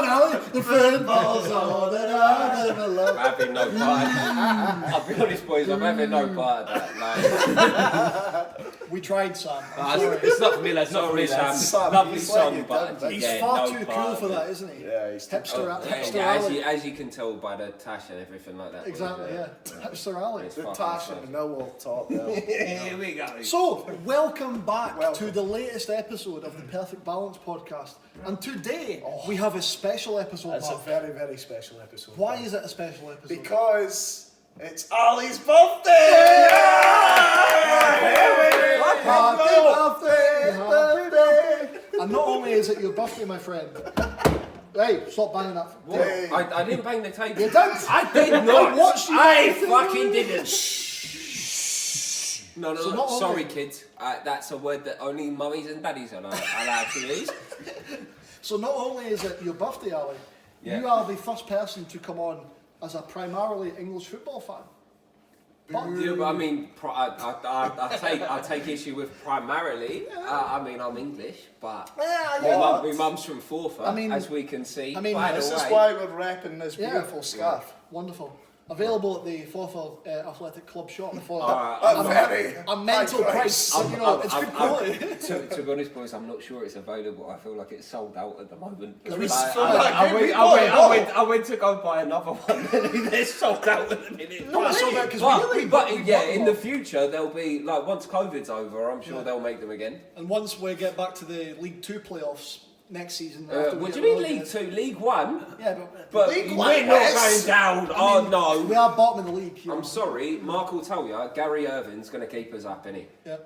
on, Ali. The football's all that I've ever loved. I'm having no part of that. I'll be honest, boys, I'm having no part of that. Like, We tried, Sam. It's not for me, lads. Not for me, lads. lovely song, but He's yeah, far no too part cool of for it. that, isn't he? Yeah, he's Hipster Yeah, Ali. as you can tell by the tash and everything like that. Exactly, yeah. Hipster Ali. It's the fucking Tash stuff. and the Millwall top there. Here we go. So, welcome back Welcome. to the latest episode of the Perfect Balance podcast. And today, we have a special episode, It's a Mark. very, very special episode. Why is it a special episode? Because it's Ali's birthday! Happy birthday! And not only is it your birthday, my friend. Hey, stop banging that. What? I didn't bang the table. You did? I did not. I watched you I everything. fucking didn't. No, So not only- sorry, kids. That's a word that only mummies and daddies are allowed to use. So not only is it your birthday, Ali, Yeah. you are the first person to come on as a primarily English football fan. But Yeah, but I mean, I take issue with primarily. I mean, I'm English, but my mum's from Forfar, I mean- as we can see. I mean, by This the is way. why we're repping this Yeah. beautiful scarf. wonderful. Available at the Forfar Athletic Club shop for A very a mental high price. You know, it's good quality. To be honest, boys, I'm not sure it's available. I feel like it's sold out at the moment. we Like, still I went to go buy another one, and they're sold out at the minute. No, it's sold out because But yeah, in the future there'll be like once COVID's over, I'm sure they'll make them again. And once we get back to the League 2 playoffs next season, What do you mean League 2? League 1? Yeah, But League we're One, not yes. going down. Oh no. we are bottom of the league. You know. I'm sorry, Mark will tell you, Gary Irvin's going to keep us up, innit? Yeah.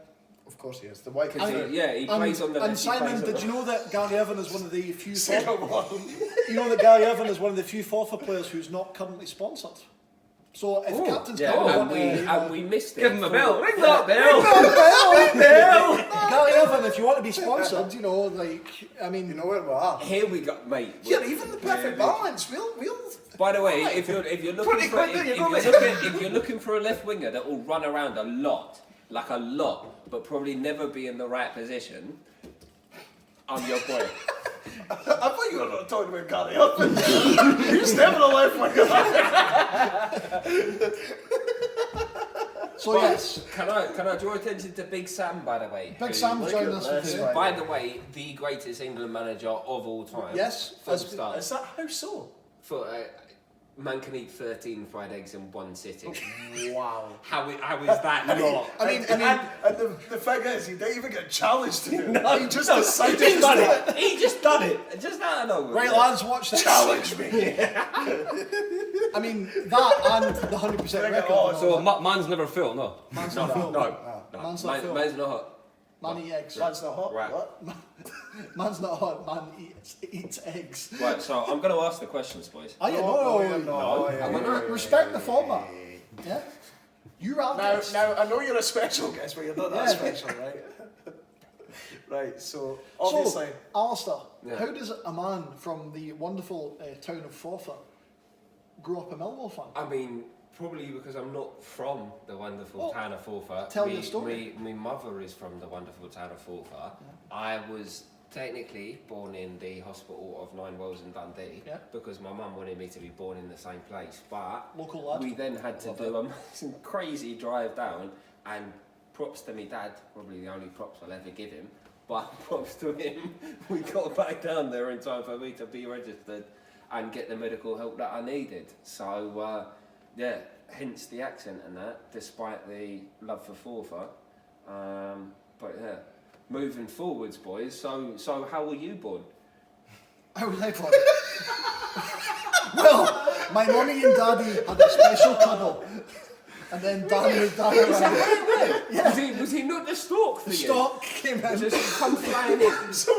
Of course he is. The white He plays on the And left, he Simon, plays on did the you know that Gary Irvin is one of the few? Second one. You know that Gary Irvin is one of the few Forfar players who's not currently sponsored. So if captain's Yeah, Cup and want we missed it. Give him a for- bell. Ring that bell. Gary Irvin, if you want to be sponsored, you know, like I mean, You know where we are. Here we go, mate. Yeah, even the perfect balance. We'll. By the way, if you're looking for if you're looking for a left winger that will run around a lot, but probably never be in the right position, I'm your boy. I thought you were not talking about Gary Irvin. He's never a left winger. so yes, Can I draw attention to Big Sam, by the way? Big Sam's joined us That's today. right. By the way, the greatest England manager of all time. Yes, full as- stop. Is that how so? For man can eat 13 fried eggs in one sitting. Wow. How is that not? I mean, And the thing is, he didn't even get challenged to do it. He just He decided just to done do it. He just done it. Just out of nowhere. right lads, watch this. Challenge me. I mean that and the 100% record. on. So man's never full, no. Man's not full. No. Man's not full. Man's not hot. Man eat eggs. That's not hot. Right. What? Man's not hot. Man eats eggs. Right, so I'm going to ask the questions, boys. Oh yeah, no. Respect the format. Yeah. You are this. Now, I know you're a special guest, but you're not that Yeah. special, right? Right, so obviously. So, Alistair, Yeah. how does a man from the wonderful town of Forfar grow up a Millwall fan? I mean, probably because I'm not from the wonderful town of Forfar. tell your story. My mother is from the wonderful town of Forfar. I was technically born in the hospital of Nine Wells in Dundee because my mum wanted me to be born in the same place. But Local lad. we then had to do some crazy drive down, and props to me dad, probably the only props I'll ever give him, but props to him, we got back down there in time for me to be registered and get the medical help that I needed. So, yeah, hence the accent and that, despite the love for Forfar. But yeah, moving forwards, boys. So how were you born? How was I born? Well, my mummy and daddy had a special cuddle. And then Dan moved down around. Was he not the stork for The you? stock came in. Just come flying in. So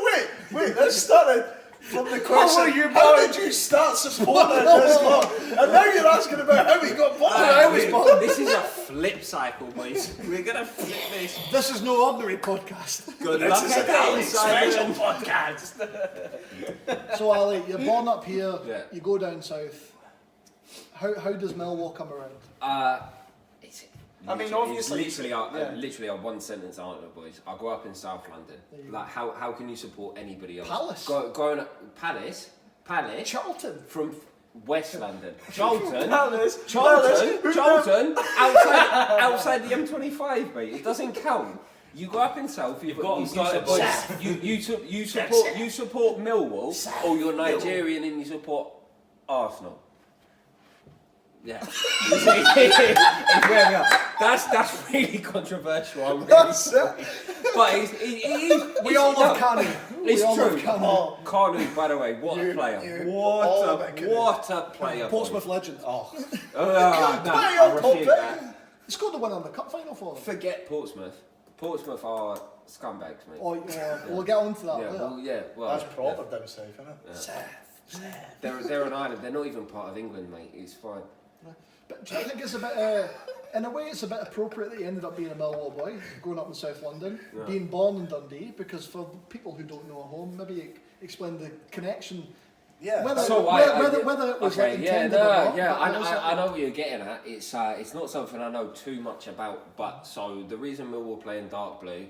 wait, that started from the question, how did you start supporting this club? And now you're asking about how he got born. I was born. This is a flip cycle, boys. We're gonna flip this. This is no ordinary podcast. Good This luck is an at Ali it, special Simon. podcast. So Ali, you're born up here, Yeah. you go down south. How does Millwall come around? I mean, It's obviously- literally a one sentence answer, boys. I grew up in South London. Like, how can you support anybody else? Palace. Growing up, Palace. Palace. Charlton. From West London. Charlton. Palace. Charlton. Outside the M25, mate. It doesn't count. You go up in South. You support Millwall, or you're Nigerian and you support Arsenal. Yeah. It's where we are. That's really controversial. I'm really sorry. But We all love Kanu. It's We all true. love Kanu. Kanu, by the way, what a player. What a player. Portsmouth legend. Oh. I refute that. He scored the win on the cup final for them. Forget Portsmouth. Portsmouth are scumbags, mate. Oh, yeah. We'll get on to that later. Well, That's proper down south, isn't it? yeah. They're an island. They're not even part of England, mate. It's fine. But do you think it's a bit, in a way, it's a bit appropriate that he ended up being a Millwall boy, growing up in South London, being born in Dundee, because for people who don't know at home, maybe explain the connection. Yeah. Whether it was like intended or not. I know what you're getting at. It's not something I know too much about, but so the reason Millwall play in dark blue,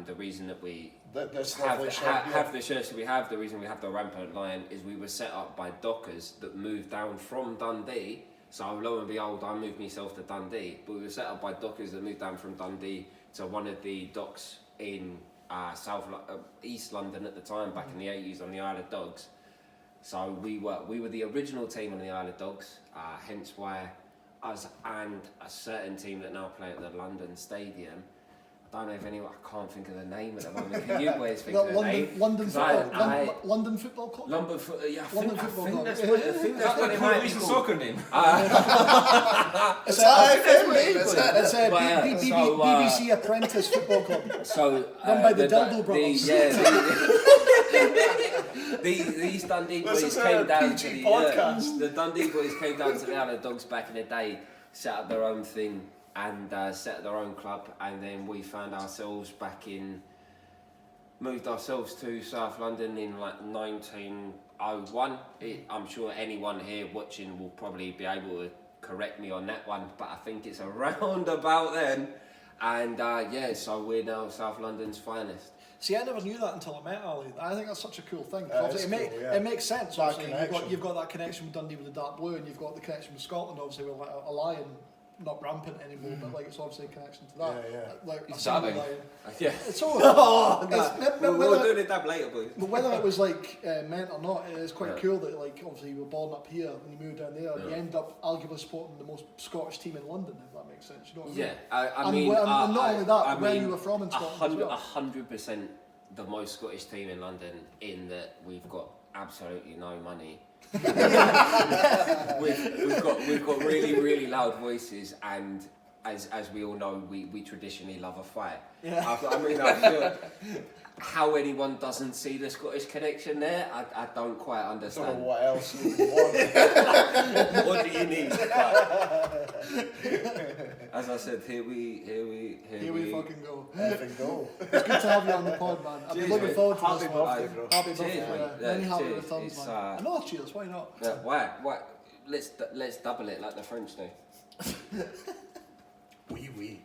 the reason that we have the shirts that we have, the reason we have the rampant lion is we were set up by dockers that moved down from Dundee. So lo and behold, I moved myself to Dundee, but we were set up by dockers that moved down from Dundee to one of the docks in East London at the time, back in the 80s on the Isle of Dogs. So we were the original team on the Isle of Dogs, hence why us and a certain team that now play at the London Stadium. I don't know if anyone, I can't think of the name at the moment. Can you boys think of the name? London Football Club? London Football Club. That's what it might be soccer name. It's BBC Apprentice Football Club. So run by the Dildo Brothers. These Dundee boys came down to the Dundee boys came down to the Isle of Dogs back in the day, set up their own thing and set up their own club, and then we found ourselves moved ourselves to South London in like 1901. I'm sure anyone here watching will probably be able to correct me on that one, but I think it's around about then. And so we're now South London's finest. See, I never knew that until I met Ali. I think that's such a cool thing. It makes sense. Obviously, you've got that connection with Dundee with the dark blue, and you've got the connection with Scotland, obviously, with like a lion, not rampant anymore, but like it's obviously a connection to that. Like it's a single dabbing. lion. Yeah. It's all. We're doing a dab later, boys. But whether it was like meant or not, it's quite cool that like obviously you were born up here and you moved down there, and you end up arguably supporting the most Scottish team in London, if that makes sense. You know what I mean? And not only that, where you were from in Scotland. 100% the most Scottish team in London, in that we've got absolutely no money. we've got really, really loud voices, and as we all know, we traditionally love a fight. Yeah. I feel how anyone doesn't see the Scottish connection there, I don't quite understand. I don't know what else you want. What do you need? But, as I said, here we fucking go. Effing go. It's good to have you on the pod, man. I've been looking forward to this one. Happy birthday, bro. Happy birthday, mate. Many happy Cheers. returns, man. Another cheers, why not? Why? Let's double it like the French do. Oui.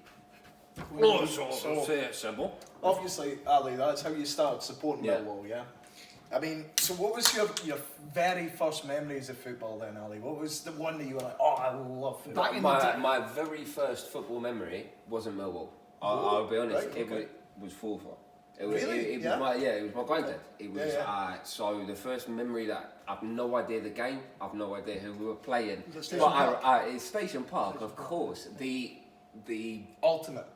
C'est bon. Obviously, Ali, that's how you started supporting Millwall, yeah? I mean, so what was your very first memories of football then, Ali? What was the one that you were like, oh, I love football? My very first football memory wasn't Millwall. I'll be honest, it was Forfar. It was my granddad. It was so the first memory that I've no idea the game, I've no idea who we were playing. It's Station Park, of course. The ultimate.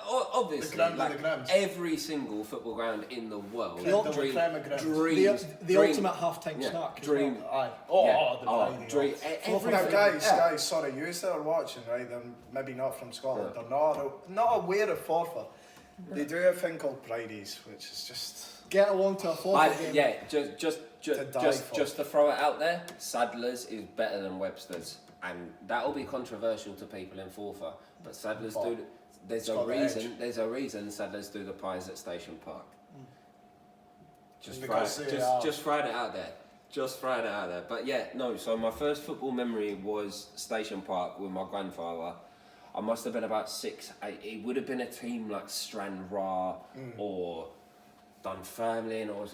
Obviously, the every single football ground in the world. The ultimate half-time snack. Dream. Dream. Guys, sorry, you that are watching, right? They're maybe not from Scotland. They're not aware of Forfar. They do a thing called Pridies, which is just get along to a Forfar game. Yeah, just to throw it out there, Sadler's is better than Webster's, and that'll be controversial to people in Forfar. But Sadler's do. There's a reason Sadler's do the pies at Station Park. Just throwing it out there. But yeah, no. So my first football memory was Station Park with my grandfather. I must have been about 6, 8. It would have been a team like Stranraer or Dunfermline or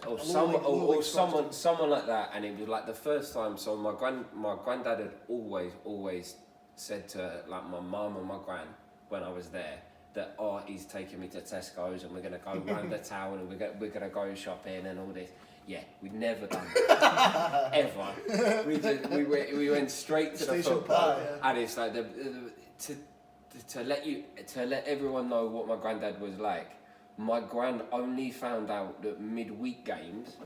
someone like that, and it was like the first time. So my granddad had always said to like my mum and my gran when I was there that he's taking me to Tesco's and we're gonna go round the town and we're gonna go shopping and all this. Yeah, we'd never done that ever. We went straight to the football, and it's like to let everyone know what my granddad was like. My gran only found out that midweek games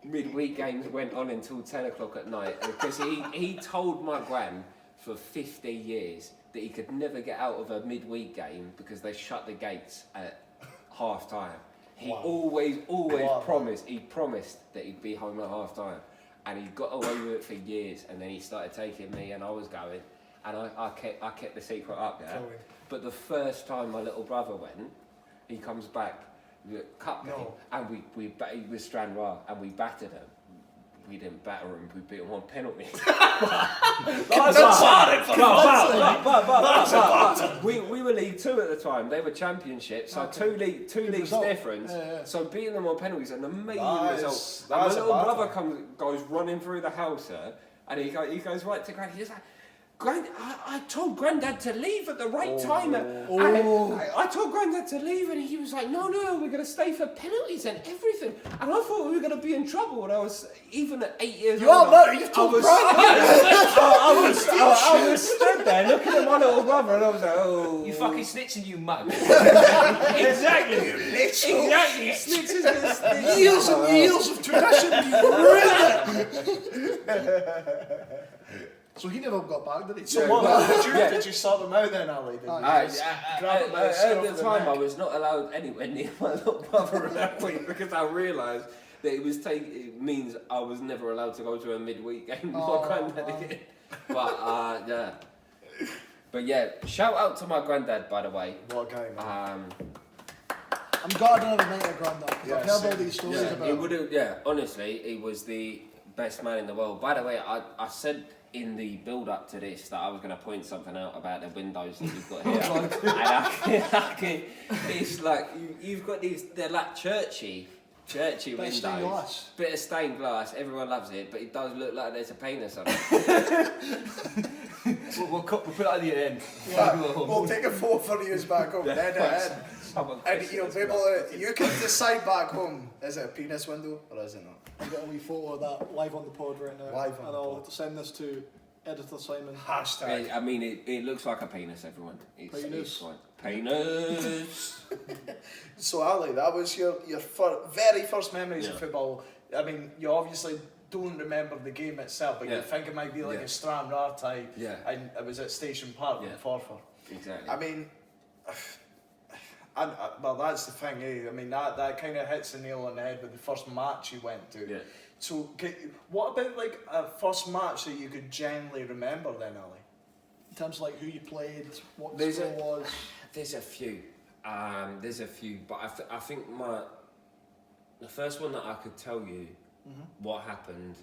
went on until 10 o'clock at night because he told my gran for 50 years that he could never get out of a midweek game because they shut the gates at half time. He always promised that he'd be home at half time, and he got away with it for years, and then he started taking me and I was going, and I kept the secret up there. But the first time my little brother went, he comes back, cut me, and we with Stranraer, and we battered him. We didn't batter him, we beat him on penalty. We were League 2 at the time, they were Championship, so two leagues difference. So beating them on penalties is an amazing result. And my little brother goes running through the house, and he goes right to Granny, he's like, I told Grandad to leave at the right time. I told Grandad to leave, and he was like, no, we're going to stay for penalties and everything. And I thought we were going to be in trouble. And I was, even at 8 years old, you told Grandad. I was stood there looking at my little brother, and I was like, oh. You fucking snitching, you mug. Exactly. Exactly. Snitches and snitches. Years and years of tradition, you ruined it. So he never got back, did he? So did you sort them out then, Ali? At the time, I was not allowed anywhere near my little brother at that point because I realised that it means I was never allowed to go to a midweek game. My granddad again. But yeah, shout out to my granddad, by the way. What a guy, man. I'm glad I never met your granddad because I've heard all these stories about him. Honestly, he was the best man in the world. By the way, I said in the build-up to this that I was going to point something out about the windows that you've got here. And it's like, you've got these, they're like churchy windows. Bit of stained glass, everyone loves it, but it does look like there's a penis on it. we'll put it at the end. We'll take a photo of you back home, dead. And you'll be able to, you can decide back home, is it a penis window or is it not? I've got a wee photo of that live on the pod right now. I'll send this to editor Simon. Hashtag. I mean, it looks like a penis, everyone. It's fine. Penis. So Ali, that was your very first memories of football. I mean, you obviously don't remember the game itself, but you think it might be like a Stranraer type. Yeah. And it was at Station Park in Forfar. Exactly. I mean, well, that's the thing, I mean, that kind of hits the nail on the head with the first match you went to. Yeah. So, what about like a first match that you could genuinely remember then, Ali? In terms of like who you played, what the score was? There's a few. But I think the first one that I could tell you what happened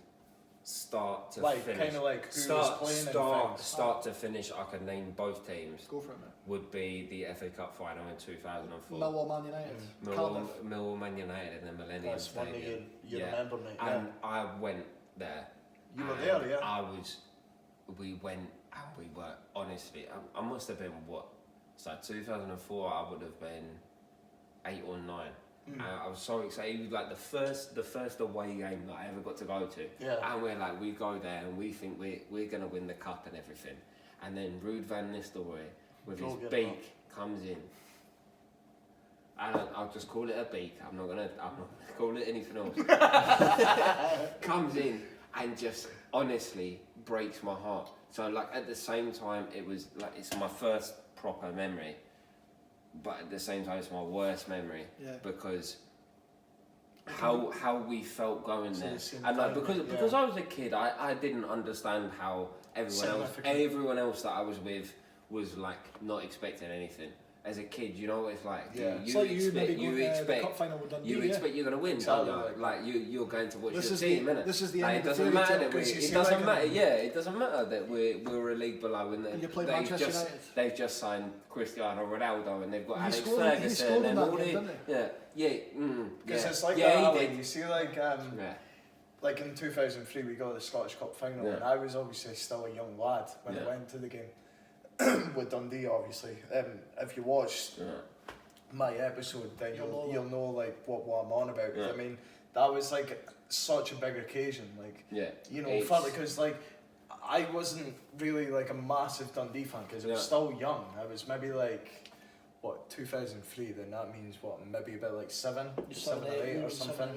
start to finish. Kind of like who was playing start to finish, I could name both teams. Go for it, mate. Would be the FA Cup final in 2004. Millwall Man United. Millwall Man United in the Millennium Stadium. You remember, mate. And I went there. You were there, yeah? We went and we were, honestly, I must have been so 2004 I would have been 8 or 9. I was so excited. It was like the first away game that I ever got to go to. Yeah. And we're like, we go there and we think we're gonna win the cup and everything. And then Ruud van Nistelrooy with his beak comes in. And I'll just call it a beak. I'm not gonna call it anything else. Comes in and just honestly breaks my heart. So like at the same time, it was like it's my first proper memory. But at the same time, it's my worst memory because how we felt going there, and like because I was a kid, I didn't understand how everyone else that I was with was like not expecting anything. as a kid, you know what it's like. Yeah. It's like you expect the cup final with Dundee, you're going to win, exactly. don't you? Like you're going to watch this your is team, innit? This is the like, end it of the doesn't matter fairy that tale. it doesn't matter. Yeah, it doesn't matter that we're a league below, and you play Manchester United. They've just signed Cristiano Ronaldo, and they've got Alex He Ferguson, scored and in all that the game, didn't he? Because it's like yeah, that, he like, did. you see, like in 2003 we got the Scottish Cup final, and I was obviously still a young lad when I went to the game with Dundee, obviously. If you watched my episode, then you'll know like what I'm on about. Yeah. I mean, that was like such a big occasion, like you know, because like I wasn't really like a massive Dundee fan because I was still young. I was maybe like 2003. Then that means maybe about like seven or 8 or something.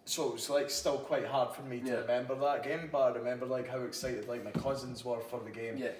So it was like still quite hard for me to remember that game, but I remember like how excited like my cousins were for the game. Yeah.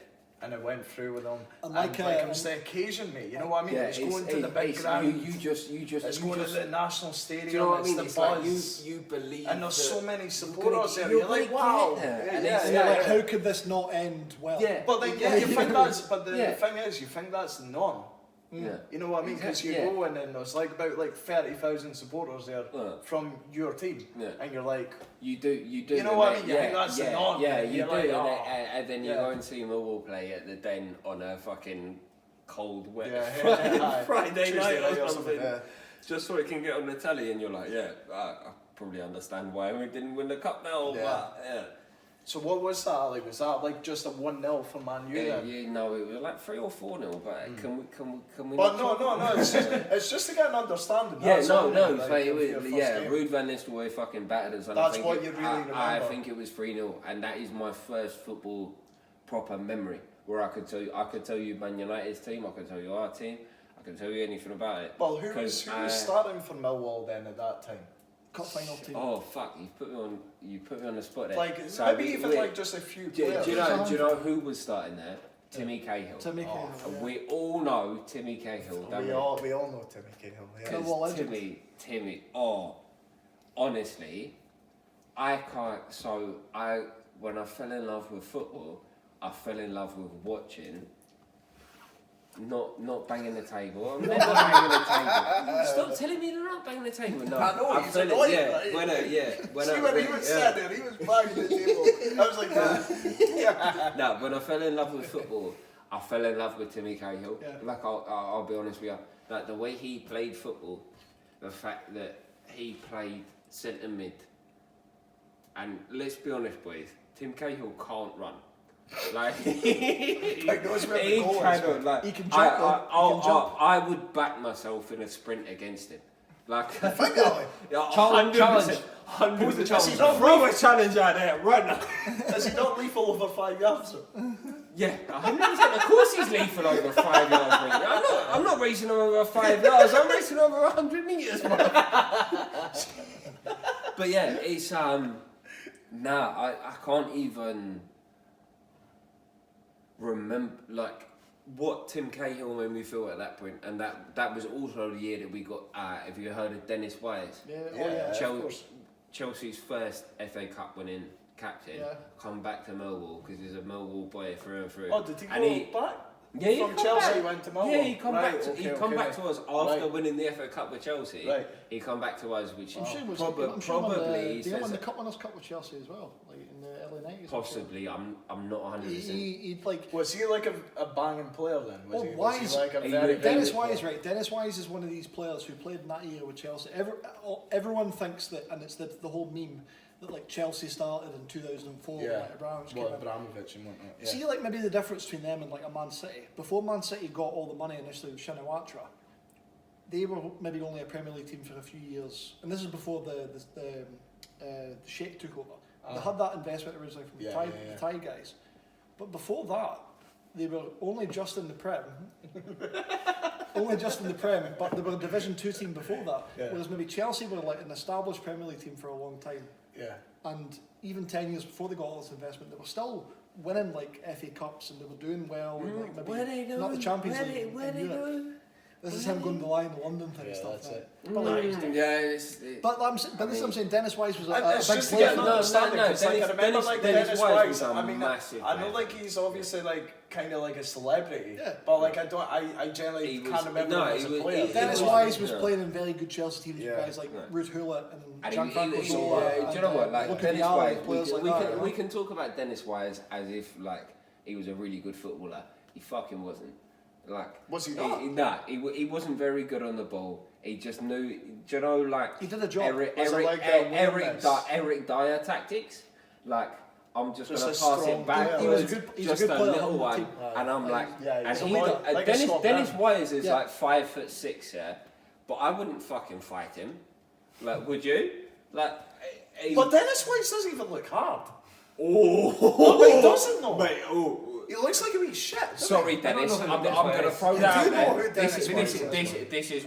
And I went through with them, and it was the occasion, mate. You know what I mean? Yeah, it's going to the big ground. You just. It's going to the national stadium. Do you know what I mean? It's the buzz. Like you believe, and there's so many supporters there. You're like, wow. Like, how could this not end well? Yeah, but then you think that's. But the thing is, you think that's the norm. Yeah. You know what I mean? Because you go in and there's like about 30,000 supporters there from your team, and you're like, you do. You know what I mean? You think that's the norm. Yeah, you do. Like, and then you go and see Millwall play at the Den on a fucking cold, wet Friday night or something, just so it can get on the telly, and you're like, I probably understand why we didn't win the cup now. But, So what was that, Ali? Was that like just a 1-0 for Man U then? No, it was like 3 or 4-0. But can we? But no. It's just to get an understanding. Ruud van Nistelrooy fucking battered us. That's what you really remember. I think it was 3-0, and that is my first football proper memory where I could tell you Man United's team, I could tell you our team, I could tell you anything about it. Well, who was starting for Millwall then at that time? Cup final team. Oh fuck! You put me on the spot there. Like maybe even like just a few players. Do you know who was starting there? Timmy Cahill. Timmy Cahill. We all know Timmy Cahill. We all know Timmy Cahill. Yeah. Timmy. Oh, honestly, I can't. So when I fell in love with football, I fell in love with watching. Not banging the table. I'm never banging the table. Stop telling me they're not banging the table. No, I know, he's annoying. When he was sat there, he was banging the table. I was like, No, when I fell in love with football, I fell in love with Timmy Cahill. Yeah. Like I'll be honest with you, like the way he played football, the fact that he played centre mid, and let's be honest, boys, Tim Cahill can't run. Like he knows where the goal is. Like, he can jump. I would back myself in a sprint against him. Like, challenge. 100%. Throw a challenge out there right now. Is he not lethal over 5 yards? Yeah, 100%. Of course he's lethal over 5 yards, mate. I'm not racing him over 5 yards. I'm racing over 100 metres, bro. But yeah, it's I can't even remember like what Tim Cahill made me feel at that point, and that was also the year that we got. Have you heard of Dennis Wise? Chelsea's first FA Cup winning captain, come back to Millwall because he's a Millwall boy through and through. Oh, did he go back? Yeah, from Chelsea, he went to Millwall. Yeah, he come back to us after winning the FA Cup with Chelsea. Right. He come back to us, which probably. They won the Cup Winners' Cup with Chelsea as well, like in the early 90s. Possibly, I'm not 100%. He'd like. Was he like a banging player then? Was he like a Dennis Wise, right? Dennis Wise is one of these players who played in that year with Chelsea. Everyone thinks that, and it's the whole meme that like Chelsea started in 2004. Like Abramovich and whatnot. Yeah. See, like maybe the difference between them and like a Man City. Before Man City got all the money initially with Shinawatra, they were maybe only a Premier League team for a few years, and this is before the Sheikh took over. They had that investment originally from the Thai guys, but before that, they were only just in the Prem. But they were a Division 2 team before that. Whereas maybe Chelsea were like an established Premier League team for a long time. Yeah. And even 10 years before they got all this investment, they were still winning like FA Cups and they were doing well. And, like, maybe not the Champions League. Where they go? This is him going to lie in the London thing stuff. That's it. But this is what I'm saying. Dennis Wise was a big just player. I remember like Dennis Wise. I mean, massive. I know like he's obviously like kind of like a celebrity. Yeah. But like I generally can't remember him as a player. Dennis Wise was playing in very good Chelsea teams with guys like Ruud Gullit and Gianfranco Zola. Do you know what? Like Dennis Wise, we can talk about Dennis Wise as if like he was a really good footballer. He fucking wasn't. Like was he not? He wasn't very good on the ball. He just knew. Do you know like he did a job. Eric Dyer tactics. Like I'm just gonna pass it back. He was a good player, little one, and I'm like, Dennis Wise is like 5'6", yeah, but I wouldn't fucking fight him. Like, would you? Like, but Dennis Wise doesn't even look hard. Oh, he doesn't though. Mate, he looks like a wee shit. Sorry, Dennis. I'm going to throw that out there. This is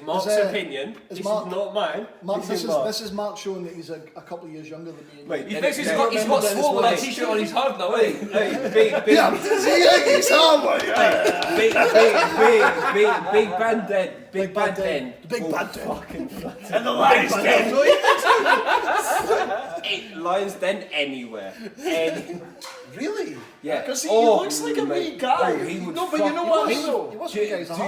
Mark's opinion. This is not mine. This is Mark showing that he's a couple of years younger than me. Mate, he's got swole with that t-shirt on his hard now, eh? He's hard, Big Bandit. Big Bandit. And the Lions Den. Lions Den anywhere. Really? Yeah. Because he looks like a wee guy. But you know what? He wasn't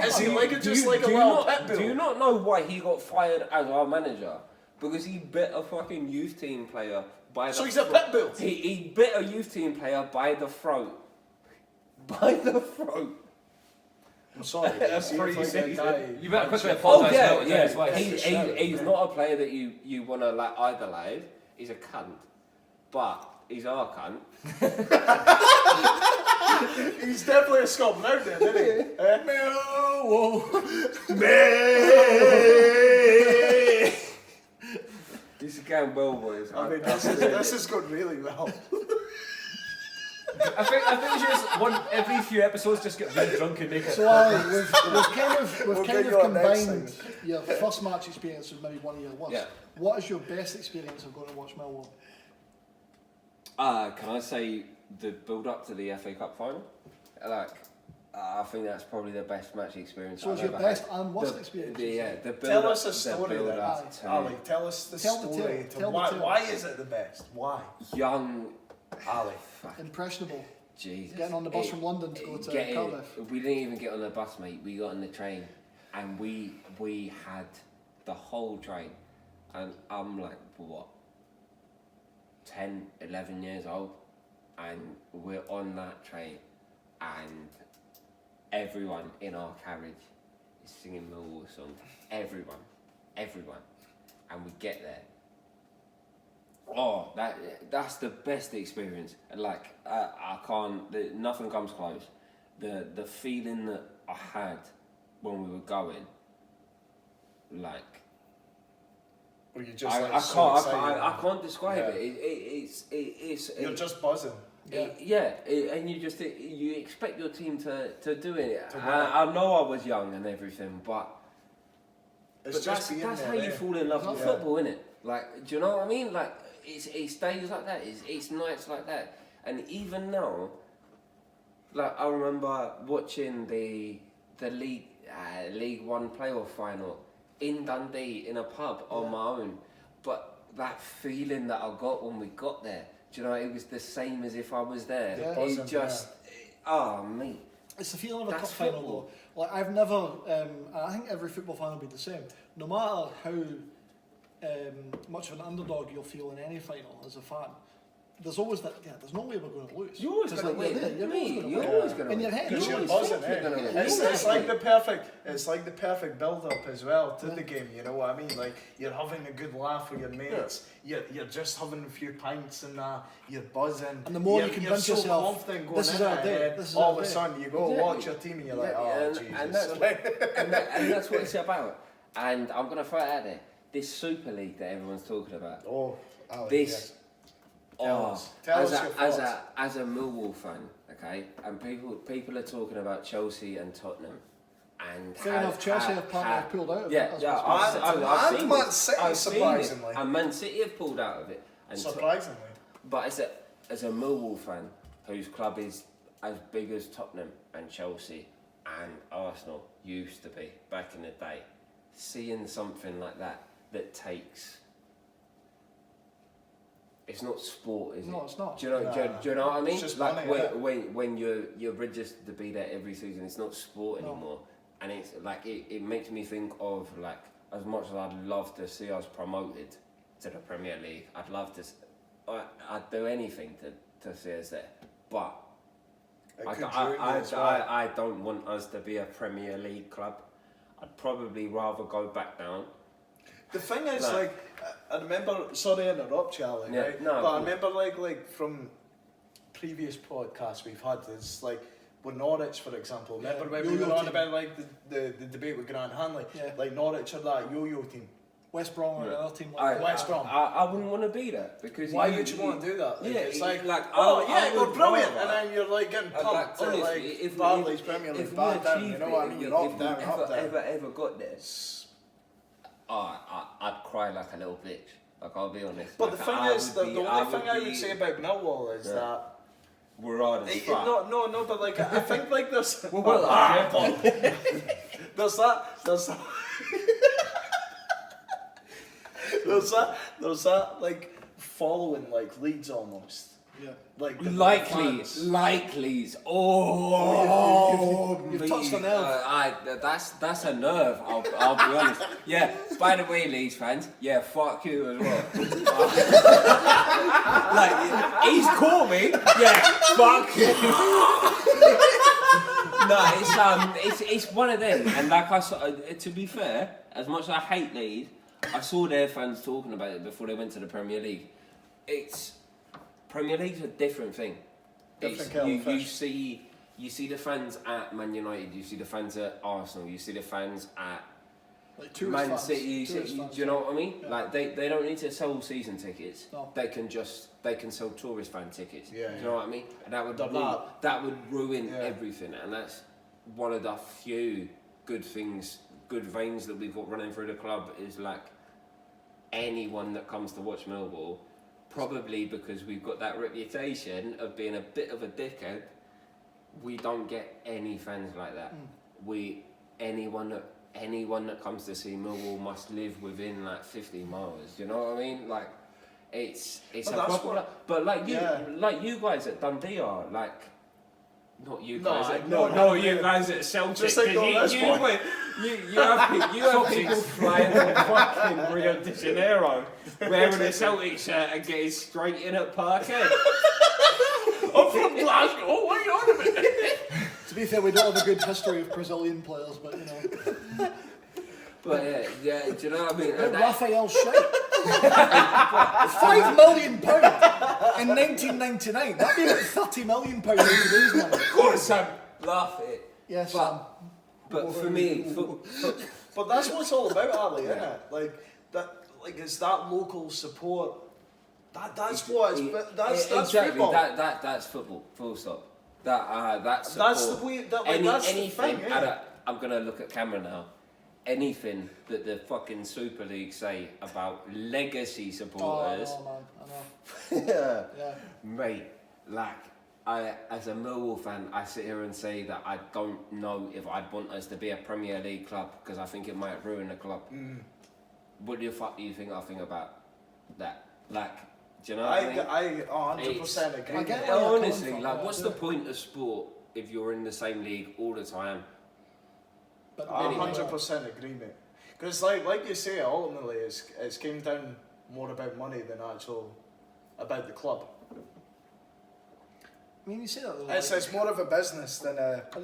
Is he like just like a little pet bull? Do you not know why he got fired as our manager? Because he bit a fucking youth team player by the So he's a pet bull? He bit a youth team player by the throat. By the throat. I'm sorry. You better quickly apologise. He's not a player that you want to like idolise. He's a cunt. But he's our cunt. He's definitely a Scot now then, isn't he? This is going well, boys. I mean, this is going really well. I think we should just every few episodes just get really drunk and make it. So we've kind of combined your first match experience with maybe 1 year once. Yeah. What is your best experience of going to watch Millwall? Can I say the build up to the FA Cup final? Like, I think that's probably the best match experience. So it's your best and worst experience? The build tell up, us a story then. Ali, tell us the story. Why is it the best? Why? Young Ali. Impressionable. Jesus. Getting on the bus from London to go to Cardiff. We didn't even get on the bus, mate. We got on the train, and we had the whole train, and I'm like, what? 10, 11 years old, and we're on that train, and everyone in our carriage is singing Millwall songs. Everyone, and we get there. Oh, that's the best experience. Like I can't. Nothing comes close. The feeling that I had when we were going, like. Or you just I can't describe it. It's you're just buzzing. And you expect your team to do it. I know I was young and everything, but that's how you fall in love with football, innit? Like, do you know what I mean? Like, it's days like that. It's nights like that. And even now, like I remember watching the League One playoff final in Dundee in a pub on my own, but that feeling that I got when we got there, do you know, it was the same as if I was there. It just, mate. It's the feeling of a cup final though. Like I've never, I think every football final will be the same. No matter how much of an underdog you'll feel in any final as a fan, there's always that. Yeah, there's no way we're going to lose. You're always going to win. You're always going to win. In your head, you're buzzing. It's like the perfect build-up as well to the game. You know what I mean? Like you're having a good laugh with your mates. Yeah. You're just having a few pints and you're buzzing. And the more you convince yourself, confident going in there, all of a sudden you go watch your team and you're like, oh Jesus. And that's what it's about. And I'm going to throw it out there. This Super League that everyone's talking about. Oh, Alex, this. Tell us as a Millwall fan, okay, and people are talking about Chelsea and Tottenham, and fair enough. Chelsea have pulled out of it. I've seen Man City surprisingly, and Man City have pulled out of it. And surprisingly, but as a Millwall fan whose club is as big as Tottenham and Chelsea and Arsenal used to be back in the day, seeing something like that takes it's not sport, is it? No, it's not. Do you know? Do you know what I mean? It's just like money, when you're registered to be there every season, it's not sport anymore, and it's like it makes me think of like as much as I'd love to see us promoted to the Premier League, I'd love to. I'd do anything to see us there, but I don't want us to be a Premier League club. I'd probably rather go back down. The thing is, I remember. Sorry to interrupt you, Ali, right? No, but I remember, like from previous podcasts we've had, it's like with Norwich, for example. Remember when we were on about like the debate with Grant Hanley? Yeah. Like Norwich are that yo-yo team. West Brom or another team West Brom. I wouldn't want to be there because why would you want to do that? Like, yeah, it's like we're brilliant, and then you're like getting pumped to like Barley's Premier League back down. You know what I mean? You're up down, up down. Ever got there? I'd cry like a little bitch. Like I'll be honest. But the thing is, the only thing I would say about Millwall is that. We're hard as fuck. No, but like I think like there's there's that like following like Leeds almost. Yeah. Like Leeds. Oh, you've touched a nerve. That's a nerve. I'll be honest. Yeah. By the way, Leeds fans, yeah, fuck you as well. Like he's caught me. Yeah, fuck you. No, it's one of them. And like I saw, to be fair, as much as I hate Leeds, I saw their fans talking about it before they went to the Premier League. Premier League's a different thing. You see the fans at Man United, you see the fans at Arsenal, you see the fans at like Man City. Do you know what I mean? Yeah. Like they don't need to sell season tickets. No. They can sell tourist fan tickets. Yeah, do you know what I mean? And that would ruin everything. And that's one of the few good veins that we've got running through the club is like anyone that comes to watch Millwall. Probably because we've got that reputation of being a bit of a dickhead, we don't get any fans like that. Anyone that comes to see Millwall must live within like 50 miles. Do you know what I mean? Like it's a proper. But like you guys at Dundee are like. Not you guys. You guys at Celtic. Just like you have people flying from fucking Rio de Janeiro wearing a Celtic shirt and getting straight in at Parkhead. I'm from Glasgow. What are you on about? To be fair, we don't have a good history of Brazilian players, but you know. But yeah, do you know what I mean? Raphael Shite. £5 million in 1999. That'd be like £30 million in today's money. Of course, Sam. Laugh at it. Yes, but for me, but that's what it's all about, Ali, isn't it? Like that, like it's that local support. That's what it's. That's exactly football. That's football. Full stop. That's support. That's the way. That's anything. The thing, yeah. I'm gonna look at camera now. Anything that the fucking Super League say about legacy supporters. Oh, man, I know. Yeah. Mate, like, as a Millwall fan, I sit here and say that I don't know if I'd want us to be a Premier League club because I think it might ruin the club. What the fuck do you think I think about that? Like, do you know what I mean? I 100% agree. I get honestly, like, what's the point of sport if you're in the same league all the time? But I 100% agree, mate. Because like you say, ultimately, it's came down more about money than about the club. I mean, you say that though. It's more of a business than actual.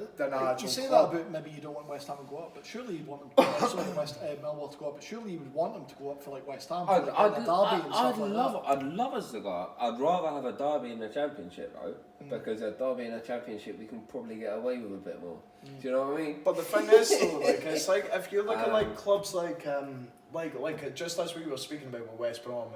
You say club. that about maybe you don't want West Ham to go up, but surely you'd want them to go up. Millwall to go up, but surely you would want them to go up for like West Ham. I'd love us to go up. I'd rather have a derby in the Championship though, because a derby in the Championship we can probably get away with a bit more. Do you know what I mean? But the thing is though, like it's like if you look at like clubs like just as we were speaking about with West Brom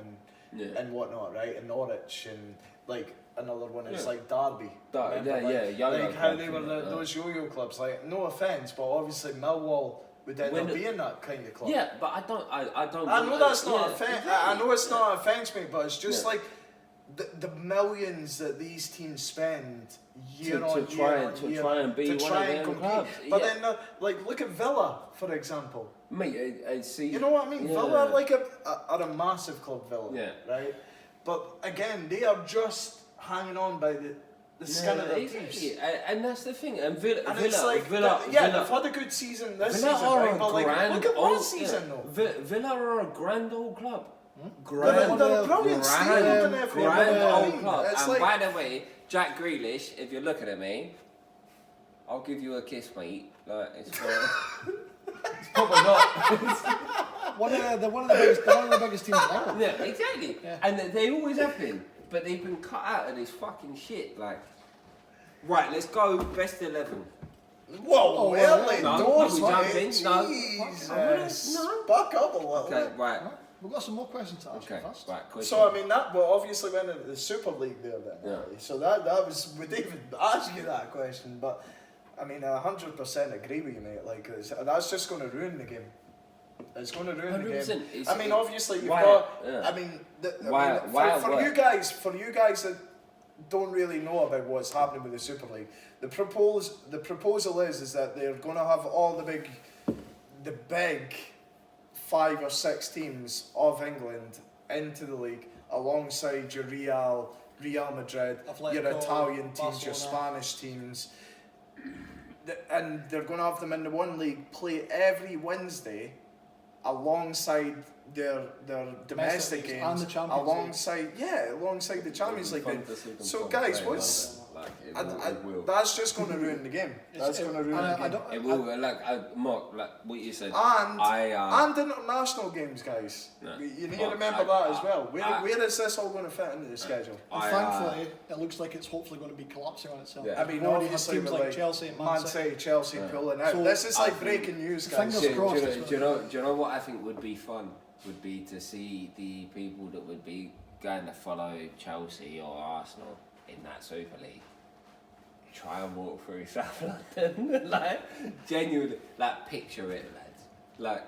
and whatnot, right, and Norwich and like. Another one is like Derby. Like how they were those yo-yo clubs. Like, no offence, but obviously Millwall would end up being that kind of club. Yeah, but I don't. I know that's not offence. I know it's not an offence, mate, but it's just like the millions that these teams spend year on year to try and be one of them clubs. But then, like, look at Villa, for example. Mate, I see. You know what I mean? Villa are like a massive club, Villa. Yeah. Right. but again, they are just hanging on by the skin of their teeth. And that's the thing. And Villa, they've had a good season this season, right? But like, look at last season though. Villa are a grand old club. They're a brilliant grand old club. And by the way, Jack Grealish, if you're looking at me, I'll give you a kiss, mate. Like, it's probably not. one of the biggest teams in England. Yeah, exactly. Yeah. And they always have been, but they've been cut out of this fucking shit. Like, right, let's go best 11. Whoa, really? No, Jesus. Buck up a little. Okay, right. We've got some more questions to ask you first. Right, so I mean that obviously went into the Super League there then. Yeah. So that was, we didn't even ask you that question, but I mean I 100% agree with you, mate. Like that's just going to ruin the game. It's going to ruin the game. I mean obviously you've got. Yeah. I mean, for you guys that don't really know about what's happening with the Super League, the proposal is that they're going to have all the big 5 or 6 teams of England into the league alongside your Real Madrid, your Italian teams, Barcelona, your Spanish teams, and they're going to have them in the one league play every Wednesday alongside their domestic games and the Champions League. Alongside the Champions League. So guys, that's just going to ruin the game. That's going to ruin the game. It will, Mark, like what you said. And international games, guys. No. You need to remember that as well. Where is this all going to fit into the schedule? Thankfully, it looks like it's hopefully going to be collapsing on itself. Yeah. I mean, obviously teams like Chelsea and Man City, Chelsea pulling out. So this is like breaking news, guys. Do you know what I think would be fun? Would be to see the people that would be going to follow Chelsea or Arsenal in that Super League try and walk through South London. Like, genuinely, like, picture it, lads. Like,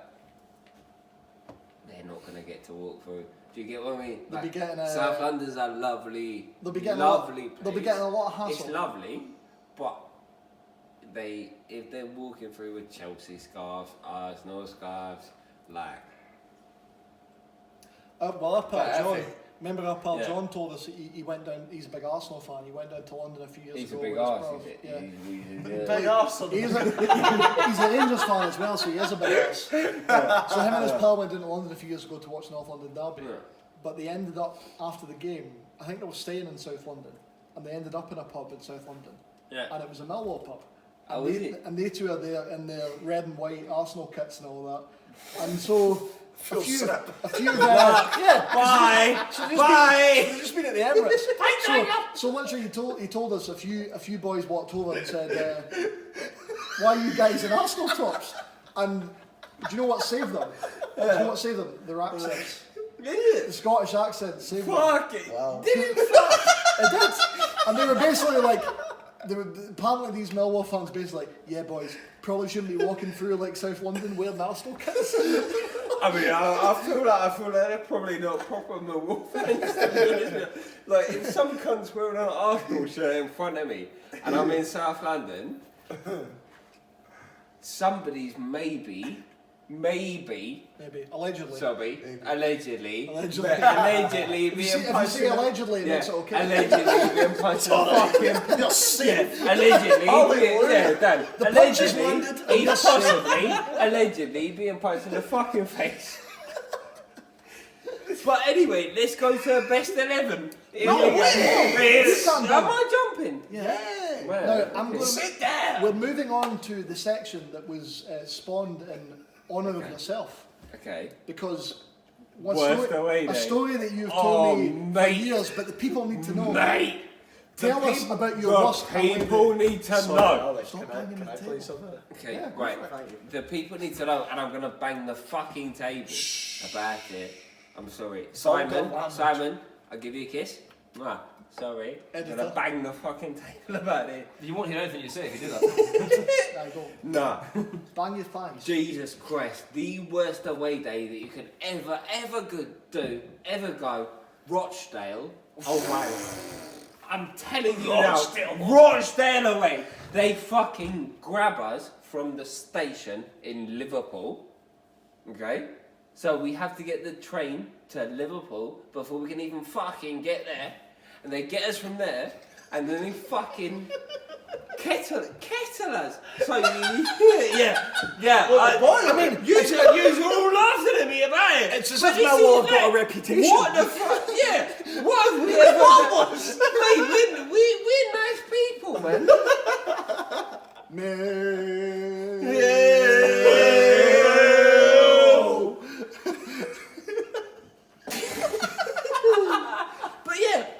they're not going to get to walk through. Do you get what I mean? Like, they'll be getting South London's a lovely, lovely place. They'll be getting a lot of hassle. It's lovely, but if they're walking through with Chelsea scarves, Arsenal scarves, like... our pal John, remember our pal John told us he went down, he's a big Arsenal fan, he went down to London a few years ago. He's a big Arsenal Big Arsenal. He's a Rangers fan as well, so he is a big arse. So him and his pal went down to London a few years ago to watch North London Derby, but they ended up, after the game, I think they were staying in South London, and they ended up in a pub in South London, and it was a Millwall pub. And they two are there in their red and white Arsenal kits and all that, and so... A few bye. They've just been at the Emirates. So literally, he told us a few boys walked over and said, "Why are you guys in Arsenal tops?" And do you know what saved them? Do you know what saved them? Their accents. The Scottish accent saved them. Fuck it. Wow. It did. And they were basically like, apparently these Millwall fans basically like, yeah boys, probably shouldn't be walking through like South London wearing Arsenal kits. I mean, I feel like they're probably not proper Millwall fans. Like, if some cunt's wearing an Arsenal shirt in front of me, and I'm in South London, somebody's maybe, allegedly. Sorry, allegedly being punched. If you say allegedly, it makes it okay. Allegedly being punched in the fucking... You're safe. Allegedly, Dan. allegedly being punched in the fucking face. But anyway, let's go to best 11. Am I jumping? Yeah. Well, sit down. We're moving on to the section that was spawned in honour of yourself. Okay. Because a story that you've told me for years, but the people need to know. Mate! Tell us about your worst people need to know. Can I play something? Okay, right. The people need to know, and I'm going to bang the fucking table about it. I'm sorry. Simon, I'll give you a kiss. Sorry. I'm going to bang the fucking table about it. You won't hear anything you say if you do that. There you go. No. Bang your thighs. Jesus Christ. The worst away day that you could ever go. Rochdale. Oh my. I'm telling you now. Rochdale away. They fucking grab us from the station in Liverpool. Okay? So we have to get the train to Liverpool before we can even fucking get there. And they get us from there, and then they fucking kettle us. So yeah. I mean, you're all laughing at me about it. It's as if Millwall have got a reputation. What the fuck? Yeah. What have we ever done? Mate, we're nice people, man.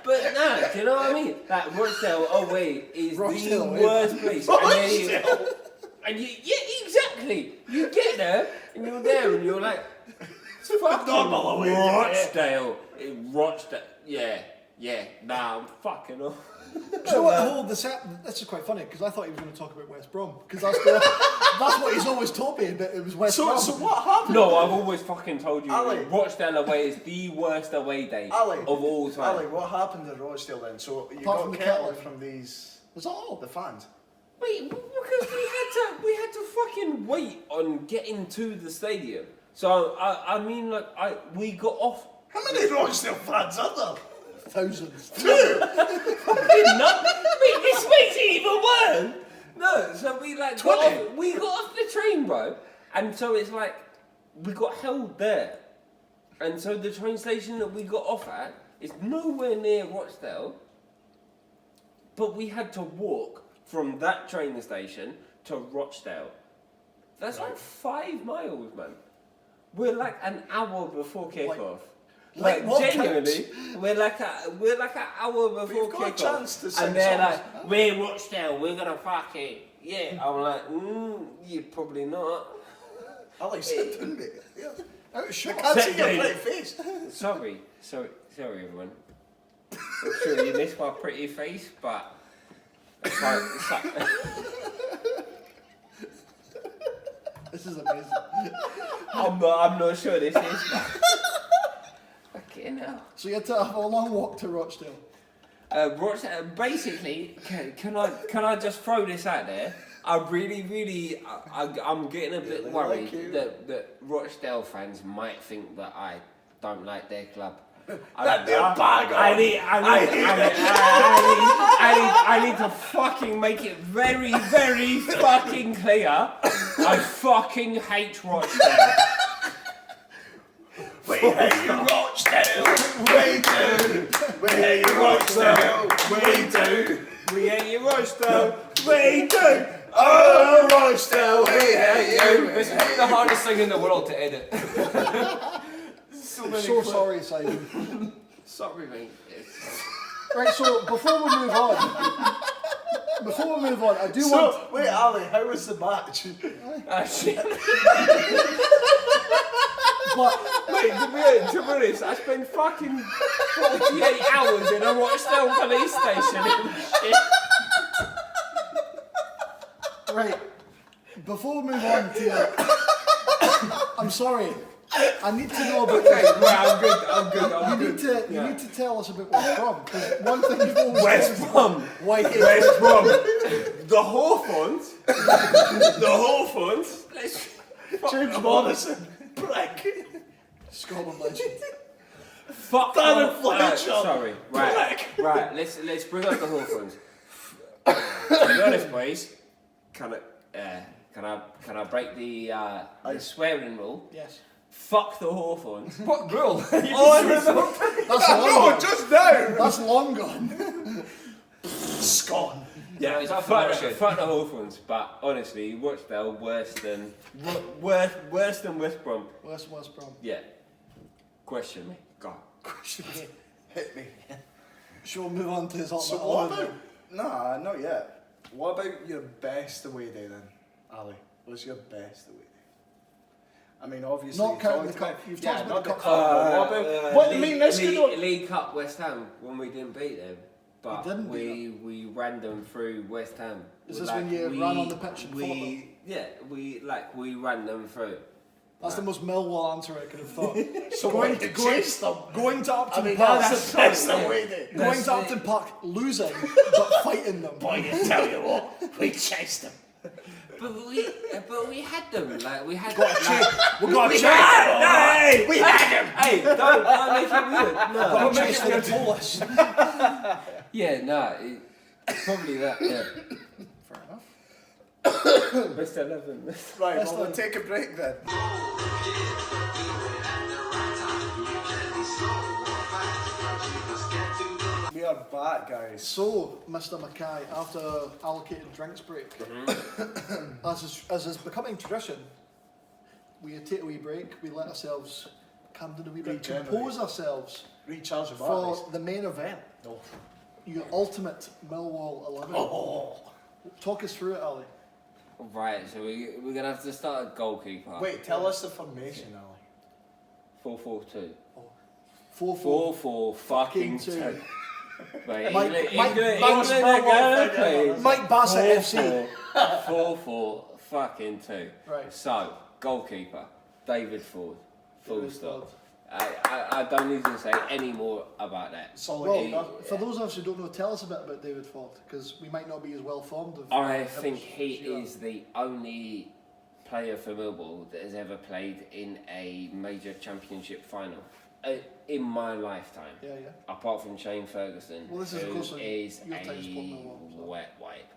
But do you know what I mean? Like Rochdale away is the worst place. Exactly. You get there and you're there and you're like, it's fucking Rochdale. Nah, I'm fucking off. So this is quite funny because I thought he was going to talk about West Brom because that's what he's always told me about. It was West Brom. So what happened? No, I've always fucking told you. Ali, Rochdale away is the worst away day of all time. Ali, what happened at Rochdale then? So you got kettled from these. Was that all? The fans. Wait, because we had to fucking wait on getting to the stadium. So we got off. How many Rochdale fans are there? Thousands. Fucking nuts. Wait, this makes it even worse. No, so we got off the train, bro, and so it's like we got held there, and so the train station that we got off at is nowhere near Rochdale, but we had to walk from that train station to Rochdale. That's like 5 miles, man. We're like an hour before kickoff. Like genuinely, we're like an hour before kickoff, and they're like, "We're Rochdale, we're gonna fucking I'm like, you're probably not. Ali said, didn't it? Yeah. I can't see your pretty face. Sorry, everyone. I'm sure you missed my pretty face, but it's like this is amazing. I'm not sure this is. So you had to have a long walk to Rochdale. Basically, can I just throw this out there? I'm getting a bit worried that Rochdale fans might think that I don't like their club. I need to fucking make it very, very fucking clear. I fucking hate Rochdale. We hate you, Rochdale. We do. We hate you, Rochdale. We do. We hate you, Rochdale. We do. Oh, Rochdale, we hate you. This is the hardest thing in the world to edit. So sorry, Simon. Sorry, mate. Right, so before we move on, I do want. Wait, Ali, how was the match? Shit. But, mate, to be honest, I spent fucking 48 hours in a Rochdale police station and shit. Right, before we move on to I'm sorry. I need to know about Right, I'm good. You need to tell us about West Brom, because one thing you've always West Brom. West Brom. The Hawthorns. James Morrison. Prick. Scotland legend. Fuck Darren Fletcher. Sorry. Right. Let's bring up the Hawthorns. To be honest, boys, can I break the swearing rule? Yes. Fuck the Hawthorns. What rule? That's long gone. Just now. That's long gone. Scone. Yeah, fuck the Hawthorns, but honestly, Rochdale worse than West Brom. West Brom. Yeah. Question me. Go. Question me. Hit me. Shall we move on to his hot So what about? Nah, not yet. What about your best away day then, Ali? What's your best away day? I mean, obviously. Not counting the cup. You've talked about the cup. What do you mean? League Cup West Ham when we didn't beat them. But we ran them through West Ham. Is this when you ran on the pitch and fought them? Yeah, we ran them through. That's the most Millwall answer I could have thought. So going to Upton Park. That's the best away day. Going to Upton Park, losing, but fighting them. Boy, I tell you what, we chased them. But we had them. Like we had. We got a chase. Hey, don't make it weird. No, Don't make it Polish. Yeah, no, probably that. Yeah. Fair enough. Best 11. Right, well, we'll take a break then. We are back, guys. So, Mr. Mackay, after allocated drinks break, as is becoming tradition, we take a wee break, we let ourselves calm down a wee bit, compose ourselves Recharge the for batteries. the main event. Oh. Your ultimate Millwall 11. Oh. Talk us through it, Ali. Right, so we're going to have to start a goalkeeper. Wait, tell us the formation, Ali. 4-4-2. 4-4. 4-4 fucking 2. Wait, Mike Bassett FC. 4-4 fucking 2. Right. So, goalkeeper, David Ford. Full David stop. Ford. I don't need to say any more about that. For those of us who don't know, tell us a bit about David Ford, because we might not be as well formed of I think he is the only player for Millwall that has ever played in a major championship final in my lifetime. Yeah. Apart from Shane Ferguson, Well, this is, of course, who is your time a sport Millwall, so. wet wipe.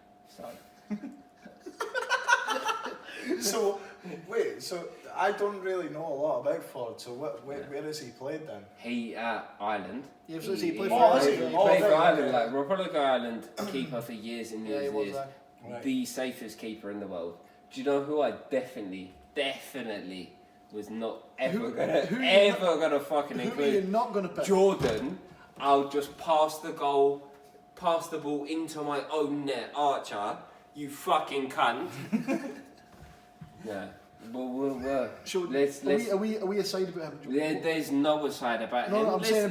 So, wait, so I don't really know a lot about Ford, so where has he played then? He Ireland. Yeah, so he played for Ireland. He played for Ireland, okay. like Republic of Ireland, keeper for years and years and years. Right. The safest keeper in the world. Do you know who I definitely was not ever gonna fucking Who are include? you not going to pick? Jordan. I'll just pass the ball into my own net, Archer. You fucking cunt. Yeah. Well, Are we aside about him? there's no aside about him. No, I'm saying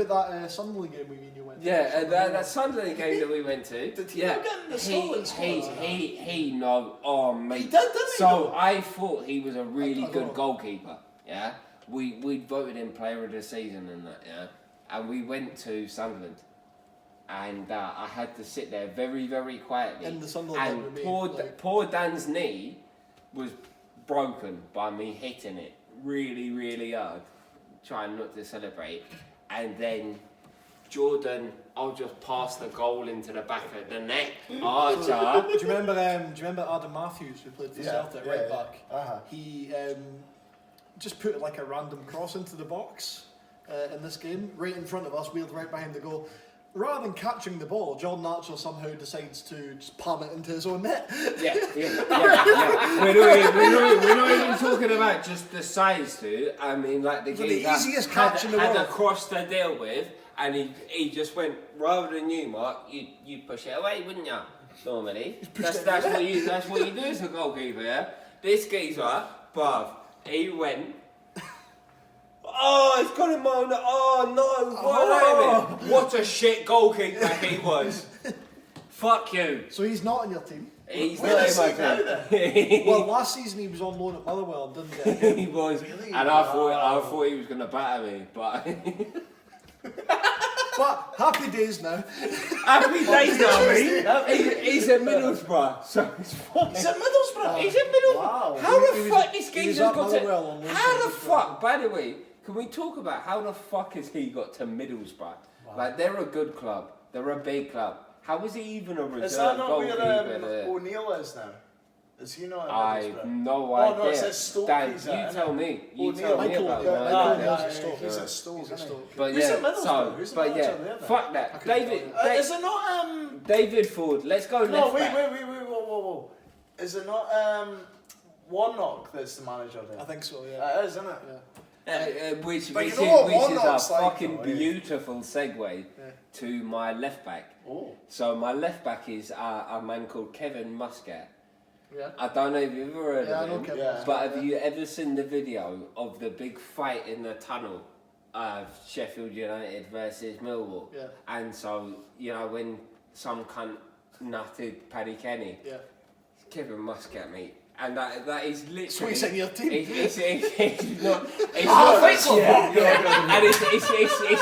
about that Sunderland game we knew went to. Yeah, that Sunderland game that we went to. Did he get in the Scotland squad? He no. Oh mate. He did, didn't he? So I thought he was a really I good know. goalkeeper. Yeah. We voted him player of the season and that. Yeah. And we went to Sunderland. And I had to sit there very, very quietly. In the Sunderland and game, poor Dan's knee was broken by me hitting it really, really hard, trying not to celebrate. And then Jordan, I'll just pass the goal into the back of the net. Archer. Do you remember Adam Matthews, who played for Celtic right back? Uh-huh. He just put like a random cross into the box in this game, right in front of us, wheeled right behind the goal. Rather than catching the ball, John Archer somehow decides to just palm it into his own net. Yeah. We're not even talking about just the size too. I mean, like the easiest catch in the world. Had a cross to deal with, and he just went, rather than you, Mark, you push it away, wouldn't you? Normally, that's what you do as a goalkeeper. Yeah. This geezer, bruv, he went. Oh, it's got him on. Oh no! What a shit goalkeeper he was. Fuck you. So he's not on your team. He's not in my team. Well, last season he was on loan at Motherwell and didn't get it. He was, really? And I thought he was going to batter me, but. But happy days now. Happy days now, mate. He's at Middlesbrough, so it's fine. He's at Middlesbrough? He's at Middlesbrough. Wow. How the fuck this geezer's got Motherwell to... How the fuck, by the way, can we talk about how the fuck has he got to Middlesbrough? Wow. Like, they're a good club. They're a big club. How is he even a reserve Is that not goalkeeper? where O'Neill is now? Is he not at I Middlesbrough? have no idea. Oh no, it says Stoke. Dan, he's you at, tell me. You O'Neill. tell me Michael, about yeah, that. He's at Stoke. He's at Stoke. But Who's yeah, at Middlesbrough? Who's the manager there then? fuck that. Is it not David Ford. Let's go No, left back. wait, whoa. Is it not Warnock that's the manager there? I think so, yeah. It is, isn't it? Yeah. Which But is you know what a Warnock's like, fucking though, yeah. beautiful segue to my left back. Oh. So my left back is a man called Kevin Muscat. Yeah. I don't know if you've ever heard I of know him, Kevin Yeah. but have you ever seen the video of the big fight in the tunnel of Sheffield United versus Millwall? Yeah. And so, when some cunt nutted Paddy Kenny, Kevin Muscat, mate. And that is literally. So he's in your team. It's not. It's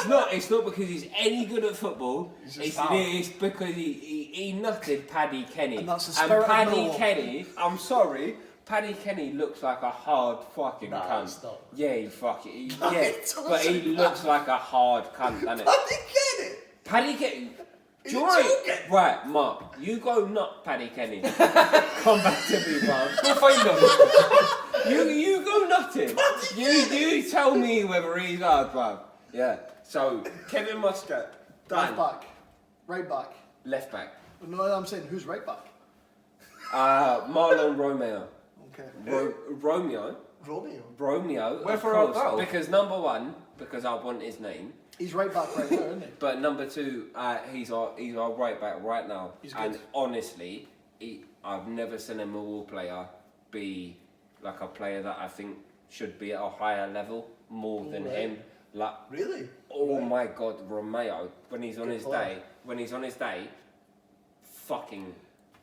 not. It's not because he's any good at football. It's because he nutted Paddy Kenny. And that's the spirit of Paddy Millwall. Kenny. I'm sorry. Paddy Kenny looks like a hard fucking cunt. It's not. Yeah, he fucking but he looks like a hard cunt, doesn't it? Paddy Kenny. Right, Mark, you go nut Paddy Kenny. Come back to me, man. Go find him. You go nutting. You tell me whether he's hard, bruv. Yeah. So Kevin Muscat, left back, right back, left back. No, I'm saying who's right back? Marlon Romeo. Okay. Romeo. Where for our battle? Because number one, because I want his name. He's right back right now, isn't he? But number two, he's our right back right now. He's good. And honestly, I've never seen a Millwall player be like a player that I think should be at a higher level more than him. Like really? Oh my God, Romeo when he's on his day, fucking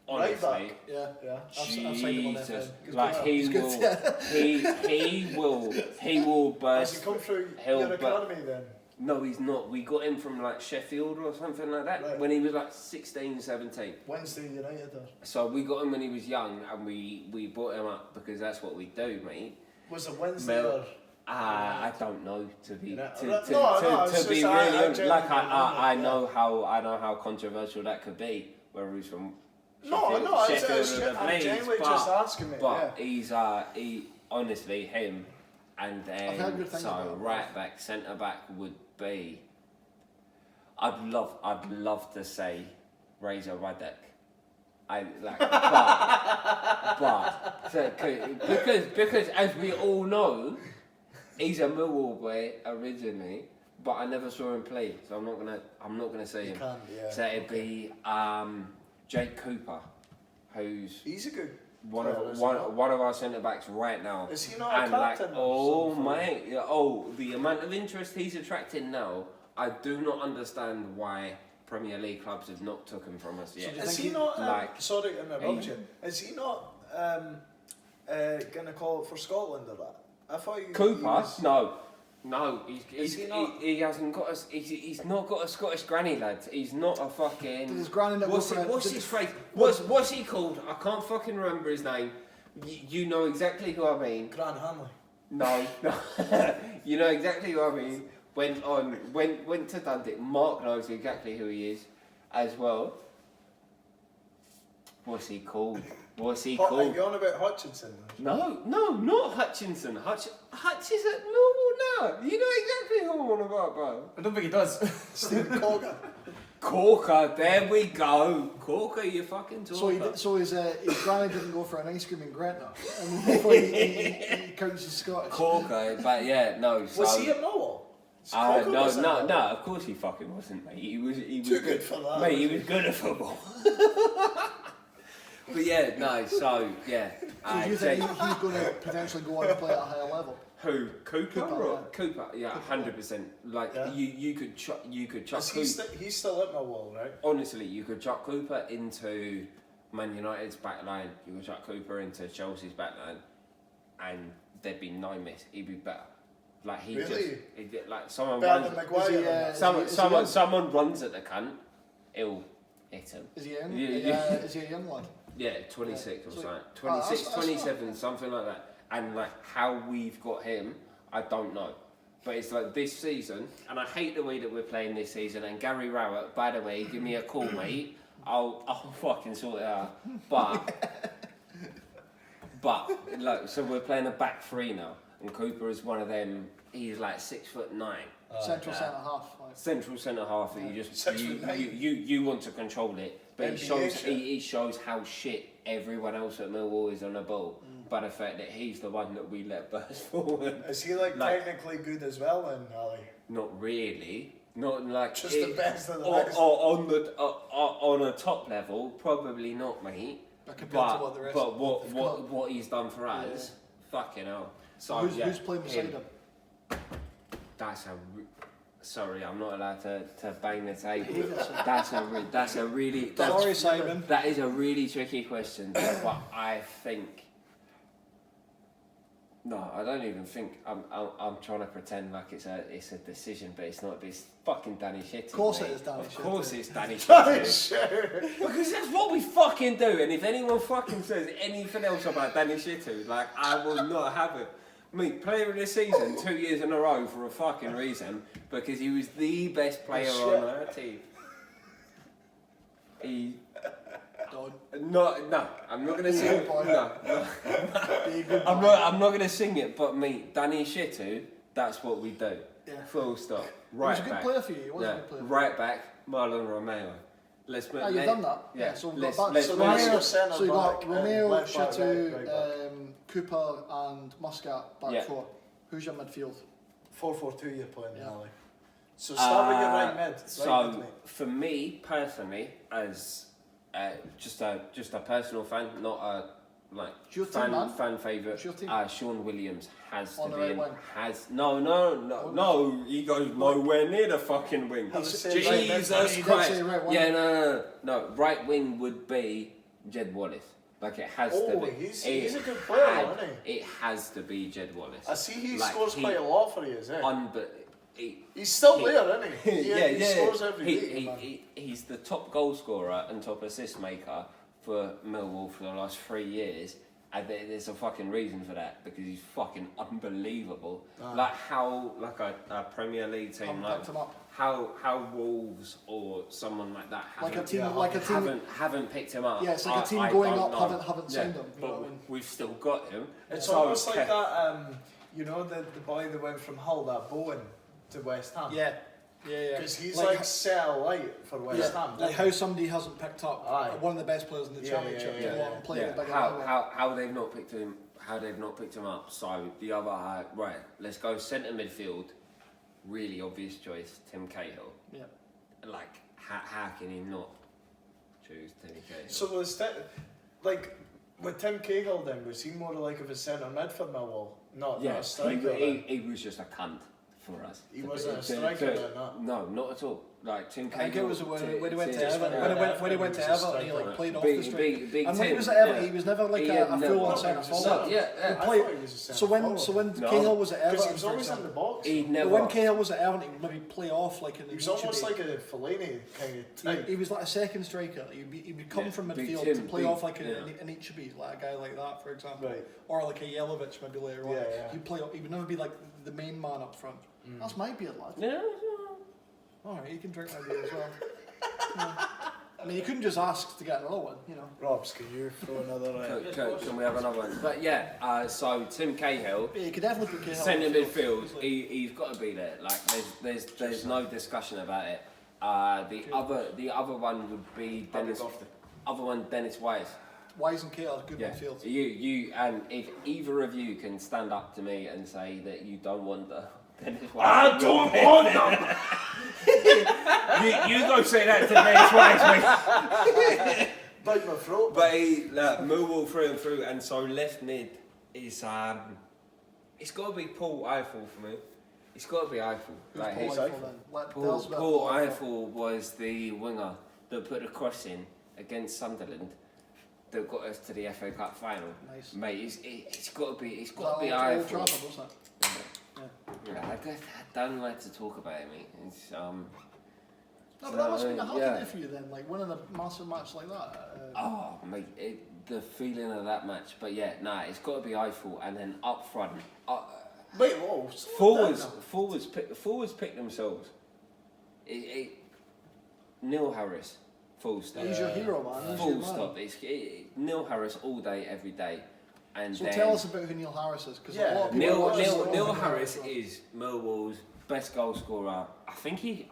honestly. Right back. Yeah. Jesus, like he will burst. Has he come through your academy then? No, he's not. We got him from like Sheffield or something like that when he was like 16, 17. Wednesday United there. So we got him when he was young and we brought him up because that's what we do, mate. Was it Wednesday or? I don't know to be really honest. Like I know how controversial that could be. Where he's from Sheffield I'm genuinely just asking me. But he's honestly him, and then so right back, centre back would be. I'd love to say Razor Radek. I like, but because as we all know, he's a Millwall boy originally, but I never saw him play, so I'm not gonna say him. So it'd be Jake Cooper, he's a good one of our centre backs right now. Is he not a captain? The amount of interest he's attracting now, I do not understand why Premier League clubs have not took him from us yet. So is he not? Sorry to interrupt you. Is he not gonna call it for Scotland or that? I thought Cooper? No. He hasn't got a. He's not got a Scottish granny, lad. He's not a fucking. His granny. What's his phrase? What's he called? I can't fucking remember his name. You know exactly who I mean. Gran Hanley. No. You know exactly who I mean. Went to Dundee. Mark knows exactly who he is, as well. What's he called? Are you on about Hutchinson? No, not Hutchinson. Hutch is at Millwall now. You know exactly who I'm on about, bro. I don't think he does. Stephen Corker. Corker, there we go. Corker, you fucking talker. So his granny didn't go for an ice cream in Gretna, and before he counts as Scottish. Corker, but yeah, no. So, was he at Millwall? No. Of course he fucking wasn't, mate. He was too good for that. Mate, he was good at football. But yeah, no. So yeah. So do you think he's going to potentially go on and play at a higher level? Who? Cooper, yeah, 100%. Like you could chuck Cooper. He's still at Millwall, right? Honestly, you could chuck Cooper into Man United's backline. You could chuck Cooper into Chelsea's backline, and there'd be no miss. He'd be better. Like someone runs at the cunt, he'll hit him. Is he young? Is he a young lad? Yeah, 26 or something. 26, 27, something like that. And like how we've got him, I don't know. But it's like this season, and I hate the way that we're playing this season. And Gary Rowett, by the way, give me a call, mate. I'll fucking sort it out. But like, so we're playing a back three now, and Cooper is one of them. He's like 6'9". Central centre half. Central centre half. That you just you want to control it, but it shows how shit everyone else at Millwall is on the ball. By the fact that he's the one that we let burst forward. Is he like technically good as well then, Ali? Not really. Not like just the best of the best. On a top level, probably not, mate. But what he's done for us, fucking hell. So who's playing beside him? Sorry, I'm not allowed to bang the table. That's a really. Sorry, Simon. That is a really tricky question, but I think. No, I don't even think I'm trying to pretend like it's a decision, but it's not. It's fucking Danny Shitty. Of course it is Danny Shitty. Of course it's Danny Shitty. Because that's what we fucking do. And if anyone fucking says anything else about Danny Shitty, like I will not have it. Mate, player of the season 2 years in a row for a fucking reason, because he was the best player on our team. No, I'm not gonna sing it. No. I'm not gonna sing it. But mate, Danny Shittu, that's what we do. Yeah. Full stop. Right. He was a good player for you. He was a good player. Right back, Marlon Romeo. You've done that. Yeah. So we've got back. So you got Romeo, Shittu, Cooper, and Muscat back four. Who's your midfield? 4-4-2 you're playing now. So start with your right mid. So for me personally, as just a personal fan, not a fan favourite. Sean Williams has to be in. No. He goes nowhere near the fucking wing. Jesus Christ! No. Right wing would be Jed Wallace. Like it has to be. He's a good player, isn't he? It has to be Jed Wallace. I see he scores quite a lot for you, is it? He's still there, isn't he? He scores every week. He's the top goal scorer and top assist maker for Millwall for the last 3 years. And there's a fucking reason for that, because he's fucking unbelievable. Like how a Premier League team, how Wolves or someone like that haven't picked him up. Yeah, it's like a team going up haven't signed him. But we've still got him. It's almost like that. The boy that went from Hull, that Bowen, to West Ham. Yeah. Because he's like set light for West Ham. Like how somebody hasn't picked up one of the best players in the championship to go out and play at the bigger level. How they've not picked him? How they've not picked him up? So the other let's go centre midfield. Really obvious choice, Tim Cahill. Yeah. Like how can he not choose Tim Cahill? So was with Tim Cahill then, was he more like of a centre mid for Millwall? Not a striker. He was just a cunt for us. He wasn't a striker then, no, not at all. Like Tim Cahill. I think it was when he went to Everton. When he went to Everton, he like played off the street. And when he was at Everton, he was never like a full-on centre forward. So when Cahill was at Everton, he was always in the box. When Cahill was at Everton, he would maybe play off like in. He was almost like a Fellaini kind of type. He was like a second striker. He'd come from midfield to play off like an Ichibi, like a guy like that, for example, or like a Yelovich maybe later on. He'd play. He would never be like the main man up front. That's my beard, lad. Yeah. Alright, you can drink my beer as well. I mean, you couldn't just ask to get another one, you know. Robs, can you throw another Can we have another one? But yeah, so Tim Cahill. Yeah, you could definitely put Cahill centre midfield. He's got to be there. Like there's no discussion about it. The other one would be Dennis Wise. Wise and Cahill, good midfield. You and if either of you can stand up to me and say that you don't want the. I don't want them! you go say that to Dennis Wise, mate. Bite my throat. But Millwall through and through, and so left mid is it's got to be Paul Eiffel for me. It's got to be Eiffel. Paul Eiffel was the winger that put the cross in against Sunderland that got us to the FA Cup final. Nice. Mate, it's got to be Eiffel. I don't like to talk about it, mate. It's No, but that must be a hard day for you then, like winning a massive match like that. Mate, the feeling of that match. But yeah, it's got to be Eiffel, and then up front. Wait, whoa. Forwards pick themselves. Neil Harris, full stop. He's your hero, man. Full stop. It's Neil Harris all day, every day. And so tell us about who Neil Harris is, because a lot of people Neil Harris is Millwall's best goal scorer. I think he's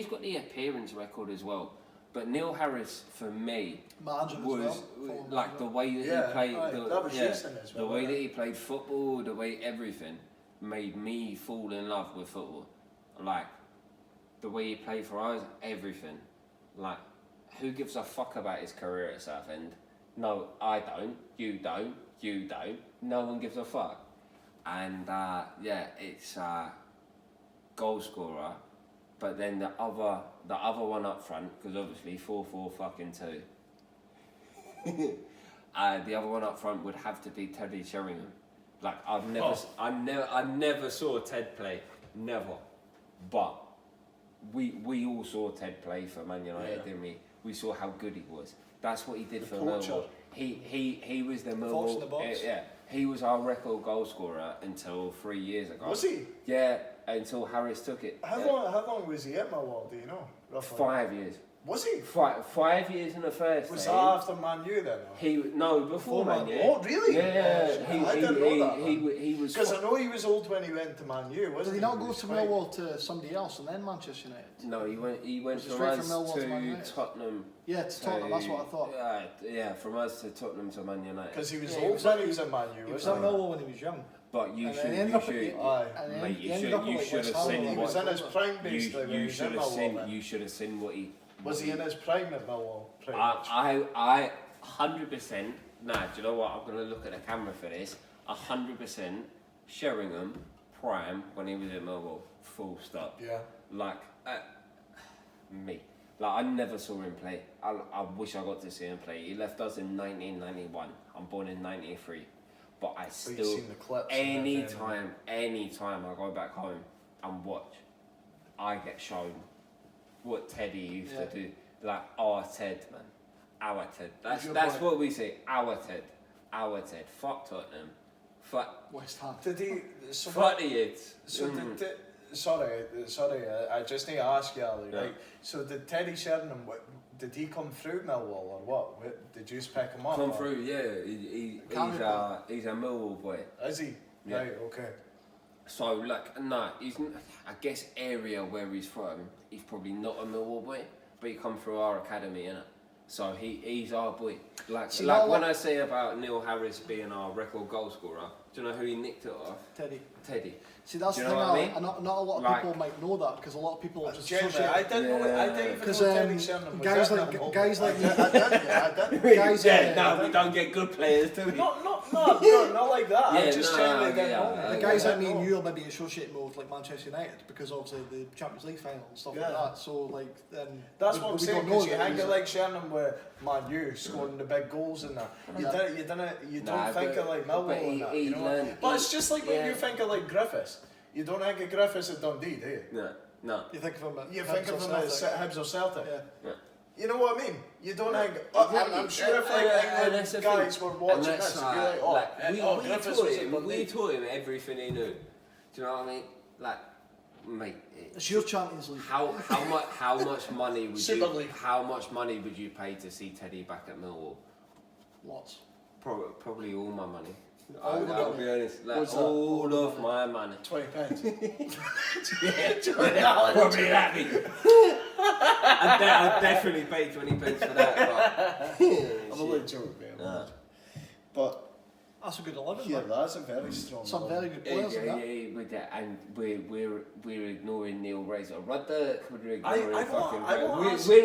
got the appearance record as well. But Neil Harris for me was like the way that he played, the way that he played football, the way everything made me fall in love with football. Like the way he played for us, everything. Like who gives a fuck about his career at Southend? No, I don't. You don't. You don't. No one gives a fuck. And it's goal scorer, but then the other one up front, because obviously 4-4-2. The other one up front would have to be Teddy Sheringham, Like I never saw Ted play, never. But we all saw Ted play for Man United, didn't we? We saw how good he was. That's what he did for Millwall. He was the Millwall. He was our record goal scorer until 3 years ago. Was he? Yeah, until Harris took it. How long was he at Millwall? Do you know? Roughly? 5 years. Was he? 5 years in the first. Was that after Man U then? Before Man U. Oh really? Yeah, I didn't know that. He was. Because I know he was old when he went to Man U. Wasn't Did he not go to Millwall to somebody else and then Manchester United? No, he went from straight us from Millwall to Man to United? Tottenham. Yeah, to Tottenham. That's what I thought. Yeah, from us to Tottenham to Man United. Because he was old when he was at Man U. He was at Millwall when he was young. But you should have seen. He was in his prime basically. You should have seen what he. Was he in his prime at Millwall? I 100%. Nah, do you know what? I'm gonna look at the camera for this. 100% Sheringham prime when he was at Millwall. Full stop. Yeah. Like me. Like I never saw him play. I wish I got to see him play. He left us in 1991. I'm born in 93. But I still seen the clips anytime I go back home and watch, I get shown what Teddy used to do. Like our Ted, man. Our Ted. That's what we say. Our Ted. Fuck Tottenham. Fuck West Ham. Did he? Fuck the Yids. Sorry. I just need to ask you, Ali. Right. So did Teddy Sheringham? Did he come through Millwall or what? Did you pick him up? Come through, yeah. He's a Millwall boy. Is he? Yeah. Right. Okay. So he's. I guess area where he's from, he's probably not a Millwall boy, but he come through our academy, innit? So he's our boy. When I say about Neil Harris being our record goal scorer, do you know who he nicked it off? Teddy. See, that's the thing. Not a lot of people might know that because a lot of people just associate. I didn't know it. I didn't even know Teddy Sheringham was guys like me. We don't get good players, do we? Not like that. I just generally didn't know. The guys like me and you are maybe associated more with like Manchester United because obviously the Champions League final and stuff like that. So then that's what I'm saying. Because you hang it like Sheringham with Man U scoring the big goals in that. You don't think of like Millwall in that. You know. But it's just like when you think of like Griffiths. You don't think of Griffiths at Dundee, do you? No. You think of him at Hibs or Celtic? Yeah. You know what I mean? You don't think... I'm sure if like England guys were watching this, you'd be like, Griffiths was at Dundee. We taught him everything he knew. Do you know what I mean? Like, mate... It's your Champions League. How much money would Super League. How much money would you pay to see Teddy back at Millwall? Lots. Probably all my money. I'll be honest, all of my money. £20. Probably that big. I'd definitely pay 20 pence for that. But I'm a little joke, man. But that's a good 11. Yeah, that's a very strong. Some very good players. With that, and we're ignoring Neil Razor. Ruddock, we're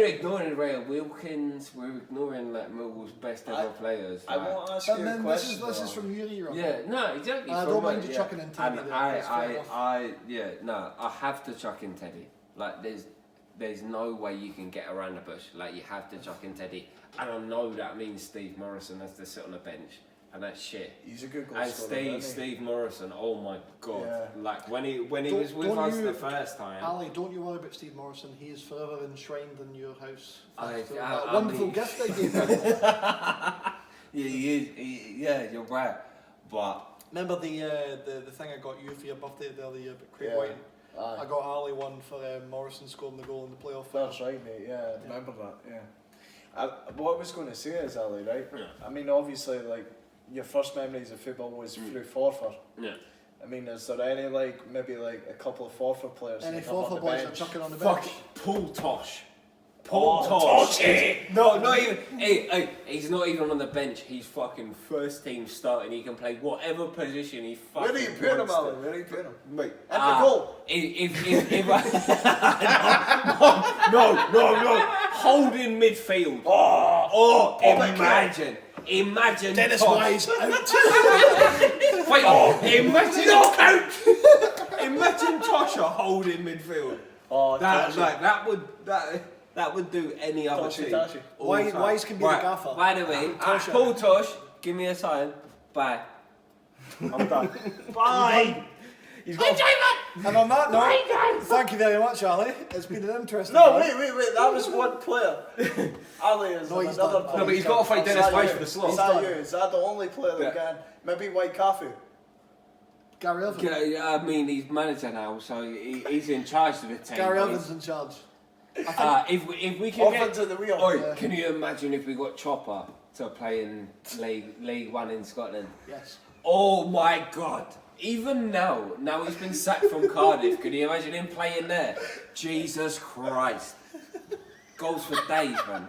ignoring Ray Wilkins. We're ignoring like Millwall's best ever players. I want to ask you a question. This is from your era. Yeah, no, exactly. I don't mind you chucking in Teddy. And I have to chuck in Teddy. Like there's no way you can get around the bush. Like you have to chuck in Teddy. And I know that means Steve Morrison has to sit on the bench. And that's shit. He's a good goal scorer. And Steve Morrison, oh my god! Yeah. Like when he was with us the first time. Ali, don't you worry about Steve Morrison. He is forever enshrined in your house. Wonderful gift I gave him. Yeah, you're right. But remember the thing I got you for your birthday the other year, but Craig White. I got Ali one for Morrison scoring the goal in the playoff. That's right, mate. Yeah, I remember that. Yeah. What I was going to say is, Ali, right? Yeah. I mean, obviously, like. Your first memories of football was through Forfar. Yeah. I mean, is there any maybe a couple of Forfar players? Any Forfar boys are chucking on the bench? Paul Tosh. Paul Tosh. No, not even. Hey, he's not even on the bench. He's fucking first team starting. He can play whatever position he fucking wants. Where are you putting him, Alan? Where are you putting him? Mate. At the goal. If no. Holding midfield. Imagine Dennis Tosh. Wise out. Imagine knockout. Imagine Tosher holding midfield. That would do any other team. Wise can be the gaffer. By the way, Paul Tosh, give me a sign. Bye. I'm done. Bye. He's got. And on that note, thank you very much, Ali. It's been an interesting. No, wait. That was one player. Ali is another player. No, but he's got to fight Dennis Weiss for the slot. Is that the only player that can? Maybe White Cafu. Gary Evans. I mean, he's manager now, so he's in charge of the team. Gary Evans in charge. If we can get to the wheel. Can you imagine if we got Chopper to play in League One in Scotland? Yes. Oh my God! Even now he's been sacked from Cardiff. Can you imagine him playing there? Jesus Christ! Goals for days, man.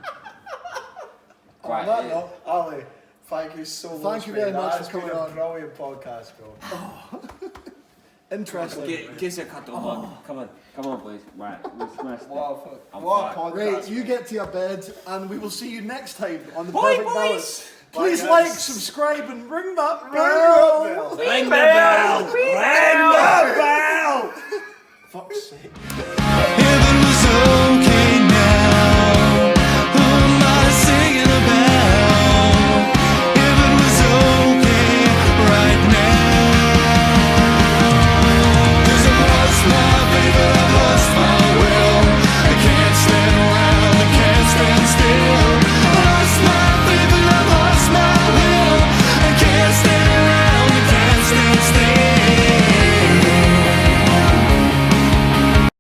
On that note, Ali, thank you so much. Thank you very much for coming on. Brilliant podcast, bro. Interesting. Give us a cuddle, Come on, boys. Right, what a podcast. Right, you get to your bed, and we will see you next time on the Bye, Perfect boys. Balance. Please like, subscribe, and ring that bell. Ring the bell. Ring the bell. Fuck's sake.